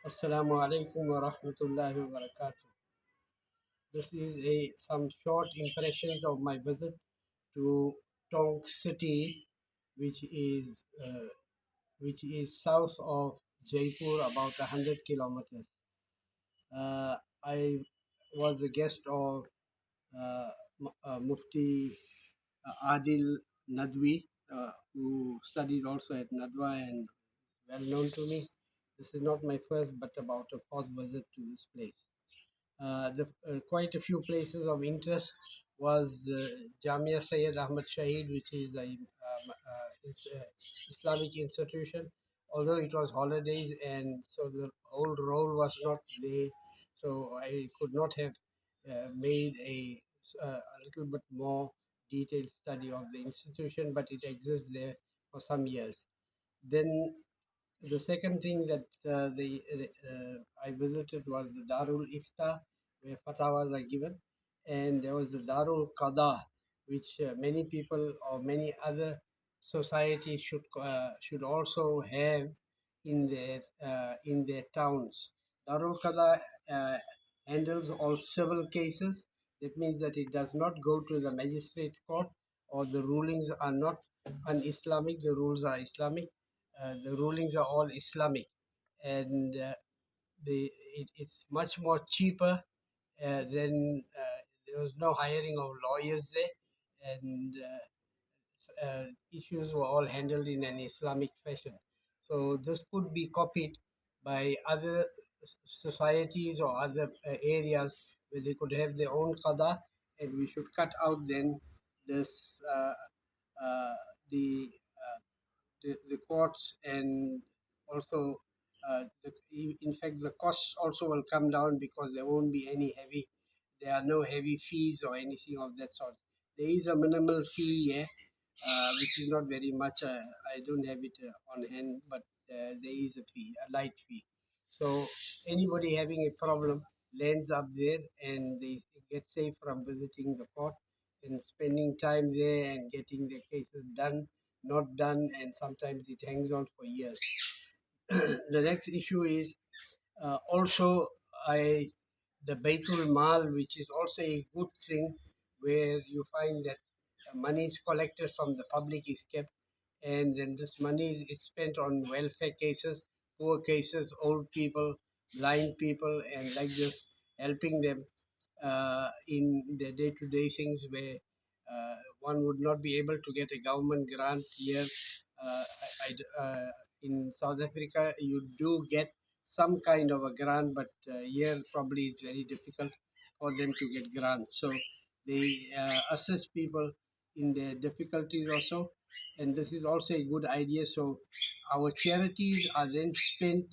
Assalamu alaikum wa rahmatullahi wa barakatuh. This is some short impressions of my visit to Tonk city, which is uh, which is south of Jaipur, about 100 kilometers. I was a guest of Mufti Adil Nadvi, who studied also at Nadwa and well known to me. This is not my first, but about a fourth visit to this place. Quite a few places of interest was Jamea Syed Ahmed Shaheed, which is Islamic institution. Although it was holidays and so the whole roll was not there, so I could not have made a little bit more detailed study of the institution, but it exists there for some years. Then the second thing that I visited was the Darul Ifta, where fatwas are given, and there was the Darul Qada, which many people or many other societies should also have in their towns. Darul Qada handles all civil cases. That means that it does not go to the magistrate court, or the rulings are not un-Islamic. The rules are Islamic. The rulings are all Islamic, and it's much more cheaper than there was no hiring of lawyers there, and issues were all handled in an Islamic fashion. So this could be copied by other societies or other areas where they could have their own qada, and we should cut out then this uh, the the courts, and also in fact the costs also will come down because there are no heavy fees or anything of that sort. There is a minimal fee here, which is not very much. I don't have it on hand, but there is a fee, a light fee. So anybody having a problem lands up there, and they get safe from visiting the court and spending time there and getting their cases done, not done, and sometimes it hangs on for years. The next issue is also I the Baitul Mal, which is also a good thing, where you find that money is collected from the public, is kept, and then this money is spent on welfare cases, poor cases, old people, blind people, and like this, helping them in their day-to-day things where one would not be able to get a government grant here. In South Africa, you do get some kind of a grant, but here probably it's very difficult for them to get grants. So they assist people in their difficulties also, and this is also a good idea. So our charities are then spent,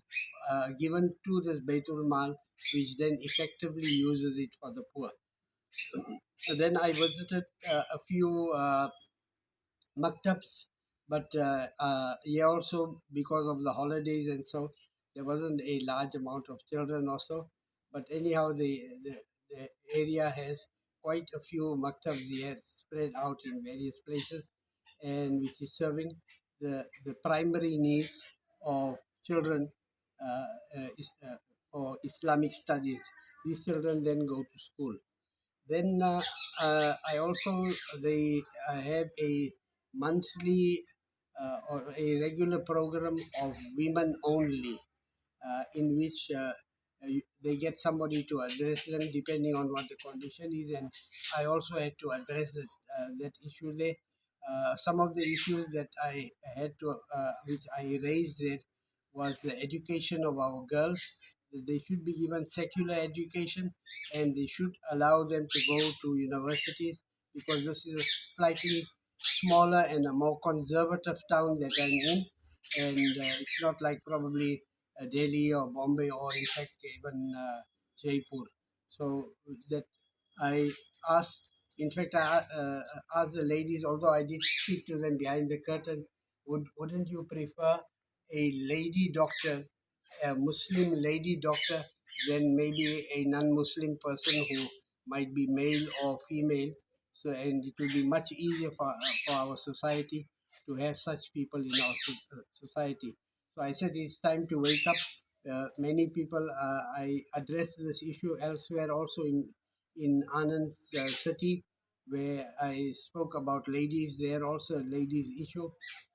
given to this Baitul Mal, which then effectively uses it for the poor. And then I visited a few maktabs, but yeah, also because of the holidays and so there wasn't a large amount of children also. But anyhow, the area has quite a few maktabs here spread out in various places, and which is serving the primary needs of children uh, for Islamic studies. These children then go to school. Then I also they have a monthly or a regular program of women only, in which they get somebody to address them depending on what the condition is, and I also had to address that issue there. Some of the issues that I had to, which I raised there, was the education of our girls. That they should be given secular education, and they should allow them to go to universities, because this is a slightly smaller and a more conservative town that I'm in, and it's not like probably Delhi or Bombay or in fact even Jaipur. So that I asked, in fact, I asked the ladies, although I did speak to them behind the curtain, wouldn't you prefer a lady doctor, a Muslim lady doctor, than maybe a non-Muslim person who might be male or female? So, and it will be much easier for our society to have such people in our society. So I said it's time to wake up, Many people, I addressed this issue elsewhere also in Anand's city, where I spoke about ladies. There also ladies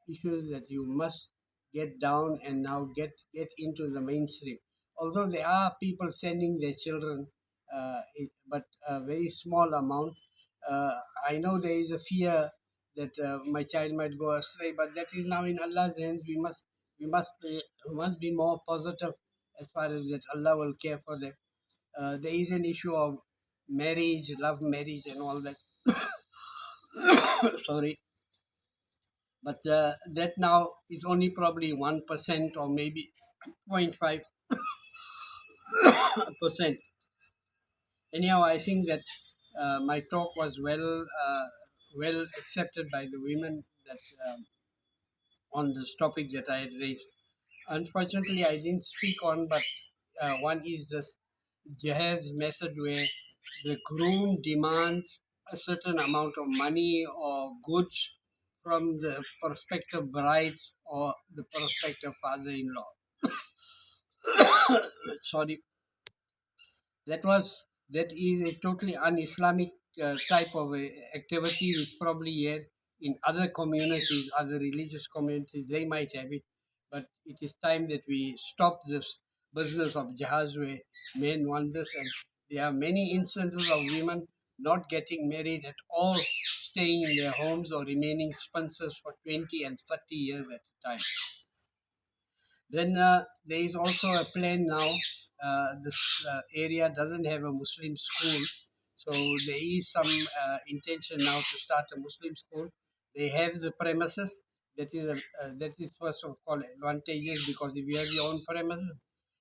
issues that you must get down and now get into the mainstream. Although there are people sending their children, but a very small amount. Uh, I know there is a fear that my child might go astray, but that is now in Allah's hands. We must be more positive as far as that Allah will care for them. There is an issue of marriage, love marriage, and all that. Sorry, but that now is only probably 1% or maybe 0.5%. Anyhow, I think that my talk was well accepted by the women that on this topic that I had raised. Unfortunately, I didn't speak on, but one is this Jahaz method where the groom demands a certain amount of money or goods from the prospective brides or the prospective father-in-law. Sorry, that is a totally un-Islamic type of activity, which probably here in other communities, other religious communities, they might have it. But it is time that we stop this business of jihaz where men want this, and there are many instances of women not getting married at all, staying in their homes or remaining sponsors for 20 and 30 years at a time. Then there is also a plan now. This area doesn't have a Muslim school, so there is some intention now to start a Muslim school. They have the premises. That is first of all advantageous, because if you have your own premises,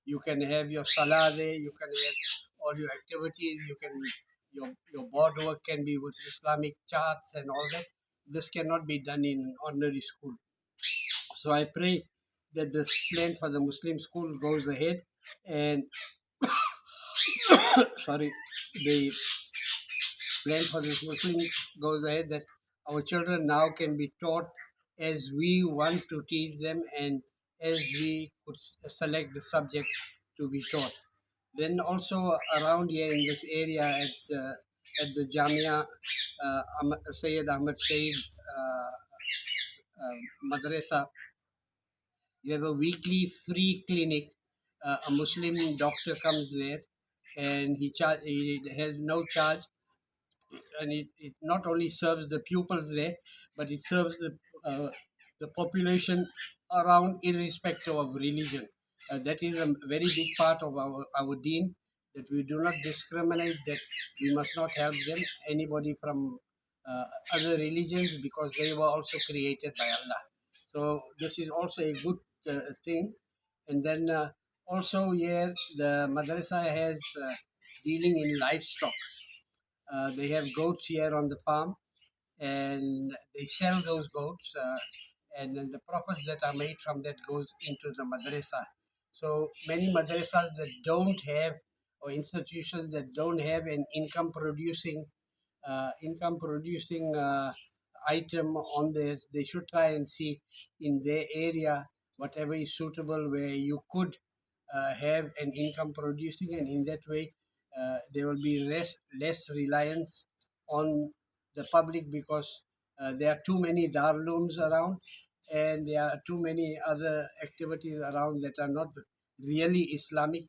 you can have your salah there. You can have all your activities. Your board work can be with Islamic charts and all that. This cannot be done in an ordinary school. So I pray that this plan for the Muslim school goes ahead, and sorry, the plan for this Muslim goes ahead, that our children now can be taught as we want to teach them and as we could select the subjects to be taught. Then also around here in this area at the Jamea Syed Ahmed Madrasa, you have a weekly free clinic. A Muslim doctor comes there, and he has no charge, and it not only serves the pupils there, but it serves the population around, irrespective of religion. That is a very big part of our deen, that we do not discriminate, that we must not help them, anybody from uh, other religions, because they were also created by Allah. So this is also a good thing. And then also here the madrasa has dealing in livestock. They have goats here on the farm, and they sell those goats, and then the profits that are made from that goes into the madrasa. So many madrasas that don't have, or institutions that don't have an income producing item on this, they should try and see in their area whatever is suitable where you could have an income producing, and in that way there will be less reliance on the public, because there are too many darlooms around, and there are too many other activities around that are not really Islamic,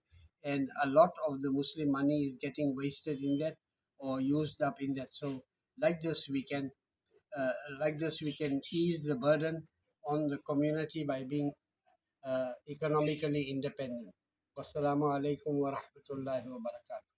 and a lot of the Muslim money is getting wasted in that or used up in that. So like this we can uh, ease the burden on the community by being economically independent. Wassalamu alaikum wa rahmatullahi wa barakatuh.